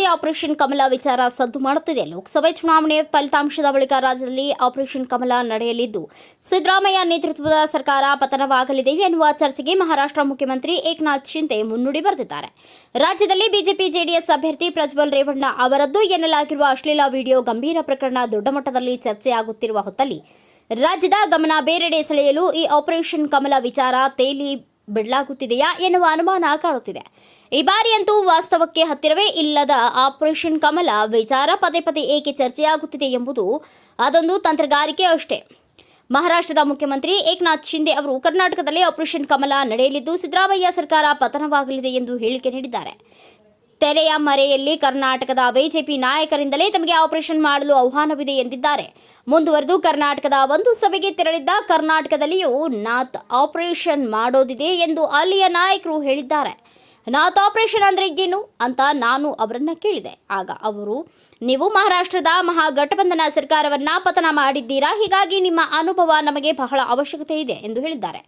ಮತ್ತೆ ಆಪರೇಷನ್ ಕಮಲ ವಿಚಾರ ಸದ್ದು ಮಾಡುತ್ತಿದೆ. ಲೋಕಸಭೆ ಚುನಾವಣೆ ಫಲಿತಾಂಶದ ಬಳಿಕ ರಾಜ್ಯದಲ್ಲಿ ಆಪರೇಷನ್ ಕಮಲ ನಡೆಯಲಿದ್ದು, ಸಿದ್ದರಾಮಯ್ಯ ನೇತೃತ್ವದ ಸರ್ಕಾರ ಪತನವಾಗಲಿದೆ ಎನ್ನುವ ಚರ್ಚೆಗೆ ಮಹಾರಾಷ್ಟ್ರ ಮುಖ್ಯಮಂತ್ರಿ ಏಕನಾಥ್ ಶಿಂದೆ ಮುನ್ನುಡಿ ಬರೆದಿದ್ದಾರೆ. ರಾಜ್ಯದಲ್ಲಿ ಬಿಜೆಪಿ ಜೆಡಿಎಸ್ ಅಭ್ಯರ್ಥಿ ಪ್ರಜ್ವಲ್ ರೇವಣ್ಣ ಅವರದ್ದು ಎನ್ನಲಾಗಿರುವ ಅಶ್ಲೀಲ ವಿಡಿಯೋ ಗಂಭೀರ ಪ್ರಕರಣ ದೊಡ್ಡ ಮಟ್ಟದಲ್ಲಿ ಚರ್ಚೆಯಾಗುತ್ತಿರುವ ಹೊತ್ತಲ್ಲಿ ರಾಜ್ಯದ ಗಮನ ಬೇರೆಡೆ ಸೆಳೆಯಲು ಈ ಆಪರೇಷನ್ ಕಮಲ ವಿಚಾರ ತೇಲಿ ಬಿಡಲಾಗುತ್ತಿದೆಯಾ ಎನ್ನುವ ಅನುಮಾನ ಕಾಡುತ್ತಿದೆ. ಈ ಬಾರಿಯಂತೂ ವಾಸ್ತವಕ್ಕೆ ಹತ್ತಿರವೇ ಇಲ್ಲದ ಆಪರೇಷನ್ ಕಮಲ ವಿಚಾರ ಪದೇ ಪದೇ ಏಕೆ ಚರ್ಚೆಯಾಗುತ್ತಿದೆ ಎಂಬುದು ಅದೊಂದು ತಂತ್ರಗಾರಿಕೆ ಅಷ್ಟೇ. ಮಹಾರಾಷ್ಟ್ರದ ಮುಖ್ಯಮಂತ್ರಿ ಏಕನಾಥ್ ಶಿಂದೆ ಅವರು ಕರ್ನಾಟಕದಲ್ಲಿ ಆಪರೇಷನ್ ಕಮಲ ನಡೆಯಲಿದ್ದು, ಸಿದ್ದರಾಮಯ್ಯ ಸರ್ಕಾರ ಪತನವಾಗಲಿದೆ ಎಂದು ಹೇಳಿಕೆ ನೀಡಿದ್ದಾರೆ. ತೆರೆಯ ಮರೆಯಲ್ಲಿ ಕರ್ನಾಟಕದ ಬಿಜೆಪಿ ನಾಯಕರಿಂದಲೇ ತಮಗೆ ಆಪರೇಷನ್ ಮಾಡಲು ಆಹ್ವಾನವಿದೆ ಎಂದಿದ್ದಾರೆ. ಮುಂದುವರೆದು ಕರ್ನಾಟಕದ ಒಂದು ಸಭೆಗೆ ತೆರಳಿದ್ದ ಕರ್ನಾಟಕದಲ್ಲಿಯೂ ನಾತ್ ಆಪರೇಷನ್ ಮಾಡೋದಿದೆ ಎಂದು ಅಲ್ಲಿಯ ನಾಯಕರು ಹೇಳಿದ್ದಾರೆ. ನಾತ್ ಆಪರೇಷನ್ ಅಂದ್ರೆ ಏನು ಅಂತ ನಾನು ಅವರನ್ನ ಕೇಳಿದೆ. ಆಗ ಅವರು, ನೀವು ಮಹಾರಾಷ್ಟ್ರದ ಮಹಾಗಠಬಂಧನ ಸರ್ಕಾರವನ್ನ ಪತನ ಮಾಡಿದ್ದೀರಾ, ಹೀಗಾಗಿ ನಿಮ್ಮ ಅನುಭವ ನಮಗೆ ಬಹಳ ಅವಶ್ಯಕತೆ ಇದೆ ಎಂದು ಹೇಳಿದ್ದಾರೆ.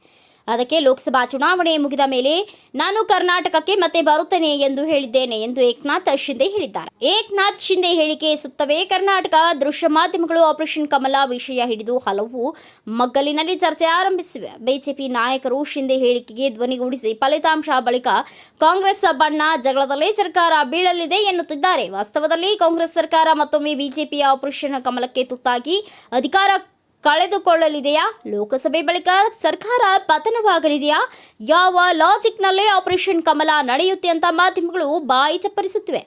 ಅದಕ್ಕೆ ಲೋಕಸಭಾ ಚುನಾವಣೆ ಮುಗಿದ ಮೇಲೆ ನಾನು ಕರ್ನಾಟಕಕ್ಕೆ ಮತ್ತೆ ಬರುತ್ತೇನೆ ಎಂದು ಹೇಳಿದ್ದೇನೆ ಎಂದು ಏಕನಾಥ್ ಶಿಂದೆ ಹೇಳಿದ್ದಾರೆ. ಏಕನಾಥ್ ಶಿಂದೆ ಹೇಳಿಕೆ ಸುತ್ತವೇ ಕರ್ನಾಟಕ ದೃಶ್ಯ ಮಾಧ್ಯಮಗಳು ಆಪರೇಷನ್ ಕಮಲ ವಿಷಯ ಹಿಡಿದು ಹಲವು ಮಗ್ಗಲಿನಲ್ಲಿ ಚರ್ಚೆ ಆರಂಭಿಸಿವೆ. ಬಿಜೆಪಿ ನಾಯಕರು ಶಿಂದೆ ಹೇಳಿಕೆಗೆ ಧ್ವನಿಗೂಡಿಸಿ ಫಲಿತಾಂಶ ಬಳಿಕ ಕಾಂಗ್ರೆಸ್ ಬಣ್ಣ ಜಗಳದಲ್ಲೇ ಸರ್ಕಾರ ಬೀಳಲಿದೆ ಎನ್ನುತ್ತಿದ್ದಾರೆ. ವಾಸ್ತವದಲ್ಲಿ ಕಾಂಗ್ರೆಸ್ ಸರ್ಕಾರ ಮತ್ತೊಮ್ಮೆ ಬಿಜೆಪಿಯ ಆಪರೇಷನ್ ಕಮಲಕ್ಕೆ ತುತ್ತಾಗಿ ಅಧಿಕಾರ ಕಳೆದುಕೊಳ್ಳಲಿದೆಯಾ? ಲೋಕಸಭೆ ಬಳಿಕ ಸರ್ಕಾರ ಪತನವಾಗಲಿದೆಯಾ? ಯಾವ ಲಾಜಿಕ್ನಲ್ಲೇ ಆಪರೇಷನ್ ಕಮಲ ನಡೆಯುತ್ತೆ ಅಂತ ಮಾಧ್ಯಮಗಳು ಬಾಯಿ ಚಪ್ಪರಿಸುತ್ತಿವೆ.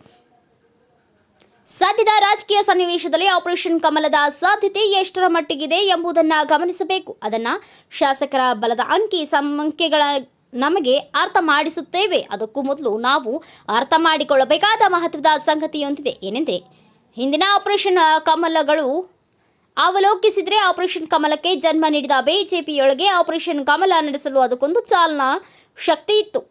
ಸದ್ಯದ ರಾಜಕೀಯ ಸನ್ನಿವೇಶದಲ್ಲಿ ಆಪರೇಷನ್ ಕಮಲದ ಸಾಧ್ಯತೆ ಎಷ್ಟರ ಮಟ್ಟಿಗಿದೆ ಎಂಬುದನ್ನು ಗಮನಿಸಬೇಕು. ಅದನ್ನು ಶಾಸಕರ ಬಲದ ಅಂಕಿ ಸಂಖ್ಯೆಗಳ ನಮಗೆ ಅರ್ಥ ಮಾಡಿಸುತ್ತೇವೆ. ಅದಕ್ಕೂ ಮೊದಲು ನಾವು ಅರ್ಥ ಮಾಡಿಕೊಳ್ಳಬೇಕಾದ ಮಹತ್ವದ ಸಂಗತಿಯೊಂದಿದೆ. ಏನೆಂದರೆ, ಹಿಂದಿನ ಆಪರೇಷನ್ ಕಮಲಗಳು ಅವಲೋಕಿಸಿದರೆ ಆಪರೇಷನ್ ಕಮಲಕ್ಕೆ ಜನ್ಮ ನೀಡಿದ ಬಿಜೆಪಿಯೊಳಗೆ ಆಪರೇಷನ್ ಕಮಲ ನಡೆಸಲು ಅದಕ್ಕೊಂದು ಚಾಲನಾ ಶಕ್ತಿ ಇತ್ತು.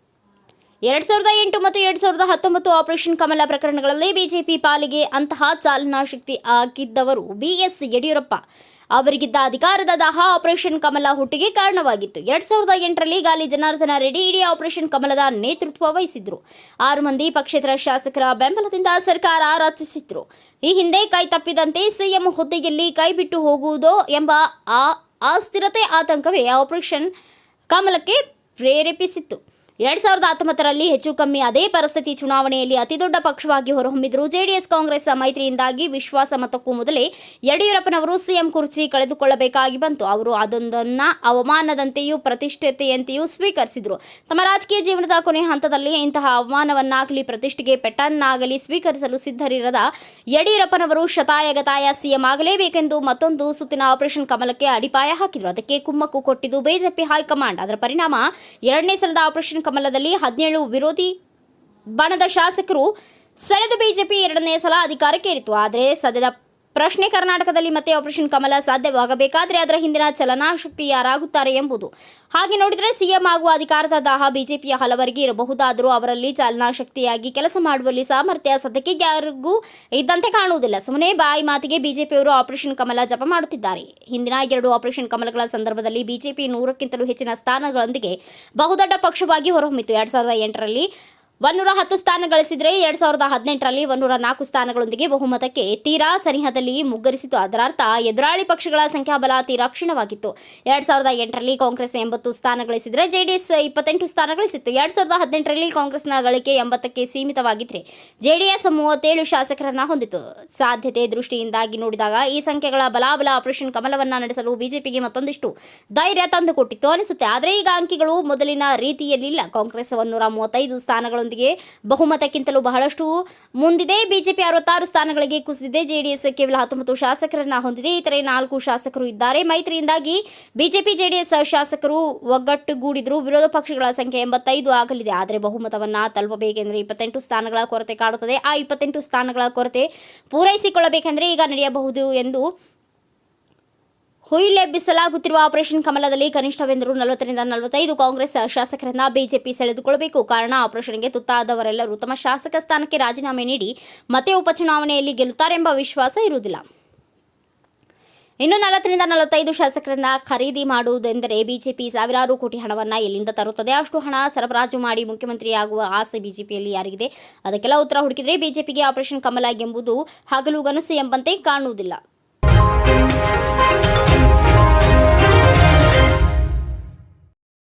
2008 ಮತ್ತು 2019 ಆಪರೇಷನ್ ಕಮಲ ಪ್ರಕರಣಗಳಲ್ಲಿ ಬಿಜೆಪಿ ಪಾಲಿಗೆ ಅಂತಹ ಚಾಲನಾ ಶಕ್ತಿ ಆಗಿದ್ದವರು BS ಯಡಿಯೂರಪ್ಪ. ಅವರಿಗಿದ್ದ ಅಧಿಕಾರದ ದಾಹ ಆಪರೇಷನ್ ಕಮಲ ಹುಟ್ಟಿಗೆ ಕಾರಣವಾಗಿತ್ತು. 2008ರಲ್ಲಿ ಗಾಲಿ ಜನಾರ್ದನ ರೆಡ್ಡಿ ಇಡೀ ಆಪರೇಷನ್ ಕಮಲದ ನೇತೃತ್ವ ವಹಿಸಿದ್ರು. 6 ಮಂದಿ ಪಕ್ಷೇತರ ಶಾಸಕರ ಬೆಂಬಲದಿಂದ ಸರ್ಕಾರ ರಚಿಸಿದ್ರು. ಈ ಹಿಂದೆ ಕೈ ತಪ್ಪಿದಂತೆ ಸಿಎಂ ಹುದ್ದೆಯಲ್ಲಿ ಕೈ ಬಿಟ್ಟು ಹೋಗುವುದೋ ಎಂಬ ಅಸ್ಥಿರತೆ ಆತಂಕವೇ ಆಪರೇಷನ್ ಕಮಲಕ್ಕೆ ಪ್ರೇರೇಪಿಸಿತ್ತು. 2019ರಲ್ಲಿ ಹೆಚ್ಚು ಕಮ್ಮಿ ಅದೇ ಪರಿಸ್ಥಿತಿ. ಚುನಾವಣೆಯಲ್ಲಿ ಅತಿದೊಡ್ಡ ಪಕ್ಷವಾಗಿ ಹೊರಹೊಮ್ಮಿದ್ರು ಜೆಡಿಎಸ್ ಕಾಂಗ್ರೆಸ್ ಮೈತ್ರಿಯಿಂದಾಗಿ ವಿಶ್ವಾಸ ಮತಕ್ಕೂ ಮೊದಲೇ ಯಡಿಯೂರಪ್ಪನವರು ಸಿಎಂ ಕುರ್ಚಿ ಕಳೆದುಕೊಳ್ಳಬೇಕಾಗಿ ಬಂತು. ಅವರು ಅದೊಂದನ್ನ ಅವಮಾನದಂತೆಯೂ ಪ್ರತಿಷ್ಠೆಯಂತೆಯೂ ಸ್ವೀಕರಿಸಿದ್ರು. ತಮ್ಮ ರಾಜಕೀಯ ಜೀವನದ ಕೊನೆ ಹಂತದಲ್ಲಿ ಇಂತಹ ಅವಮಾನವನ್ನಾಗಲಿ ಪ್ರತಿಷ್ಠೆಗೆ ಪೆಟ್ಟನ್ನಾಗಲಿ ಸ್ವೀಕರಿಸಲು ಸಿದ್ಧರಿರದ ಯಡಿಯೂರಪ್ಪನವರು ಶತಾಯಗತಾಯ ಸಿಎಂ ಆಗಲೇಬೇಕೆಂದು ಮತ್ತೊಂದು ಸುತ್ತಿನ ಆಪರೇಷನ್ ಕಮಲಕ್ಕೆ ಅಡಿಪಾಯ ಹಾಕಿದ್ರು. ಅದಕ್ಕೆ ಕುಮ್ಮಕ್ಕು ಕೊಟ್ಟಿದ್ದು ಬಿಜೆಪಿ ಹೈಕಮಾಂಡ್. ಅದರ ಪರಿಣಾಮ ಎರಡನೇ ಸಲದ ಆಪರೇಷನ್ ಕಮಲದಲ್ಲಿ 17 ವಿರೋಧಿ ಬಣದ ಶಾಸಕರು ಸೆಳೆದು ಬಿಜೆಪಿ ಎರಡನೇ ಸಲ ಅಧಿಕಾರಕ್ಕೇರಿತು. ಆದರೆ ಸದ್ಯದ ಪ್ರಶ್ನೆ, ಕರ್ನಾಟಕದಲ್ಲಿ ಮತ್ತೆ ಆಪರೇಷನ್ ಕಮಲ ಸಾಧ್ಯವಾಗಬೇಕಾದ್ರೆ ಅದರ ಹಿಂದಿನ ಚಲನಾಶಕ್ತಿ ಯಾರಾಗುತ್ತಾರೆ ಎಂಬುದು. ಹಾಗೆ ನೋಡಿದರೆ ಸಿಎಂ ಆಗುವ ಅಧಿಕಾರದ ದಾಹ ಬಿಜೆಪಿಯ ಹಲವರಿಗೆ ಇರಬಹುದಾದರೂ ಅವರಲ್ಲಿ ಚಾಲನಾಶಕ್ತಿಯಾಗಿ ಕೆಲಸ ಮಾಡುವಲ್ಲಿ ಸಾಮರ್ಥ್ಯ ಸದ್ಯಕ್ಕೆ ಯಾರಿಗೂ ಇದ್ದಂತೆ ಕಾಣುವುದಿಲ್ಲ. ಸುಮ್ಮನೆ ಬಾಯಿ ಮಾತಿಗೆ ಬಿಜೆಪಿಯವರು ಆಪರೇಷನ್ ಕಮಲ ಜಪ ಮಾಡುತ್ತಿದ್ದಾರೆ. ಹಿಂದಿನ 2 ಆಪರೇಷನ್ ಕಮಲಗಳ ಸಂದರ್ಭದಲ್ಲಿ ಬಿಜೆಪಿ 100ಕ್ಕಿಂತಲೂ ಹೆಚ್ಚಿನ ಸ್ಥಾನಗಳೊಂದಿಗೆ ಬಹುದೊಡ್ಡ ಪಕ್ಷವಾಗಿ ಹೊರಹೊಮ್ಮಿತು. 2008ರಲ್ಲಿ 110 ಸ್ಥಾನ ಗಳಿಸಿದರೆ 2018ರಲ್ಲಿ 104 ಸ್ಥಾನಗಳೊಂದಿಗೆ ಬಹುಮತಕ್ಕೆ ತೀರಾ ಸನಿಹದಲ್ಲಿ ಮುಗ್ಗರಿಸಿತು. ಅದರರ್ಥ ಎದುರಾಳಿ ಪಕ್ಷಗಳ ಸಂಖ್ಯಾಬಲ ತೀರಾ ಕ್ಷೀಣವಾಗಿತ್ತು. 2008ರಲ್ಲಿ ಕಾಂಗ್ರೆಸ್ 80 ಸ್ಥಾನ ಗಳಿಸಿದರೆ ಜೆಡಿಎಸ್ 28 ಸ್ಥಾನ ಗಳಿಸಿತ್ತು. 2018ರಲ್ಲಿ ಕಾಂಗ್ರೆಸ್ನ ಗಳಿಕೆ 80ಕ್ಕೆ ಸೀಮಿತವಾಗಿದ್ದರೆ ಜೆಡಿಎಸ್ 37 ಶಾಸಕರನ್ನ ಹೊಂದಿತು. ಸಾಧ್ಯತೆ ದೃಷ್ಟಿಯಿಂದಾಗಿ ನೋಡಿದಾಗ ಈ ಸಂಖ್ಯೆಗಳ ಬಲಾಬಲ ಆಪರೇಷನ್ ಕಮಲವನ್ನ ನಡೆಸಲು ಬಿಜೆಪಿಗೆ ಮತ್ತೊಂದಿಷ್ಟು ಧೈರ್ಯ ತಂದುಕೊಟ್ಟಿತ್ತು ಅನಿಸುತ್ತೆ. ಆದರೆ ಈಗ ಅಂಕಿಗಳು ಮೊದಲಿನ ರೀತಿಯಲ್ಲಿಲ್ಲ. ಕಾಂಗ್ರೆಸ್ 135 ಸ್ಥಾನಗಳು ಬಹುಮತಕ್ಕಿಂತಲೂ ಬಹಳಷ್ಟು ಮುಂದಿದೆ. ಬಿಜೆಪಿ 66 ಸ್ಥಾನಗಳಿಗೆ ಕುಸಿದಿದೆ. ಜೆಡಿಎಸ್ ಕೇವಲ 19 ಶಾಸಕರನ್ನ ಹೊಂದಿದೆ. ಇತರೆ 4 ಶಾಸಕರು ಇದ್ದಾರೆ. ಮೈತ್ರಿಯಿಂದಾಗಿ ಬಿಜೆಪಿ ಜೆಡಿಎಸ್ ಶಾಸಕರು ಒಗ್ಗಟ್ಟುಗೂಡಿದ್ರು ವಿರೋಧ ಪಕ್ಷಗಳ ಸಂಖ್ಯೆ 85 ಆಗಲಿದೆ. ಆದರೆ ಬಹುಮತವನ್ನ ತಲುಪಬೇಕೆಂದರೆ 28 ಸ್ಥಾನಗಳ ಕೊರತೆ ಕಾಡುತ್ತದೆ. ಆ 28 ಸ್ಥಾನಗಳ ಕೊರತೆ ಪೂರೈಸಿಕೊಳ್ಳಬೇಕೆಂದರೆ ಈಗ ನಡೆಯಬಹುದು ಎಂದು ಹುಯಿಲೆಬ್ಬಿಸಲಾಗುತ್ತಿರುವ ಆಪರೇಷನ್ ಕಮಲದಲ್ಲಿ ಕನಿಷ್ಠವೆಂದರೂ 40ರಿಂದ 45 ಕಾಂಗ್ರೆಸ್ ಶಾಸಕರನ್ನ ಬಿಜೆಪಿ ಸೆಳೆದುಕೊಳ್ಳಬೇಕು. ಕಾರಣ, ಆಪರೇಷನ್ಗೆ ತುತ್ತಾದವರೆಲ್ಲರೂ ತಮ್ಮ ಶಾಸಕ ಸ್ಥಾನಕ್ಕೆ ರಾಜೀನಾಮೆ ನೀಡಿ ಮತ್ತೆ ಉಪಚುನಾವಣೆಯಲ್ಲಿ ಗೆಲ್ಲುತ್ತಾರೆಂಬ ವಿಶ್ವಾಸ ಇರುವುದಿಲ್ಲ. ಇನ್ನು 40-45 ಶಾಸಕರನ್ನ ಖರೀದಿ ಮಾಡುವುದೆಂದರೆ ಬಿಜೆಪಿ ಸಾವಿರಾರು ಕೋಟಿ ಹಣವನ್ನು ಎಲ್ಲಿಂದ ತರುತ್ತದೆ? ಅಷ್ಟು ಹಣ ಸರಬರಾಜು ಮಾಡಿ ಮುಖ್ಯಮಂತ್ರಿಯಾಗುವ ಆಸೆ ಬಿಜೆಪಿಯಲ್ಲಿ ಯಾರಿಗಿದೆ? ಅದಕ್ಕೆಲ್ಲ ಉತ್ತರ ಹುಡುಕಿದರೆ ಬಿಜೆಪಿಗೆ ಆಪರೇಷನ್ ಕಮಲ ಎಂಬುದು ಹಗಲು ಗನಸು ಎಂಬಂತೆ ಕಾಣುವುದಿಲ್ಲ.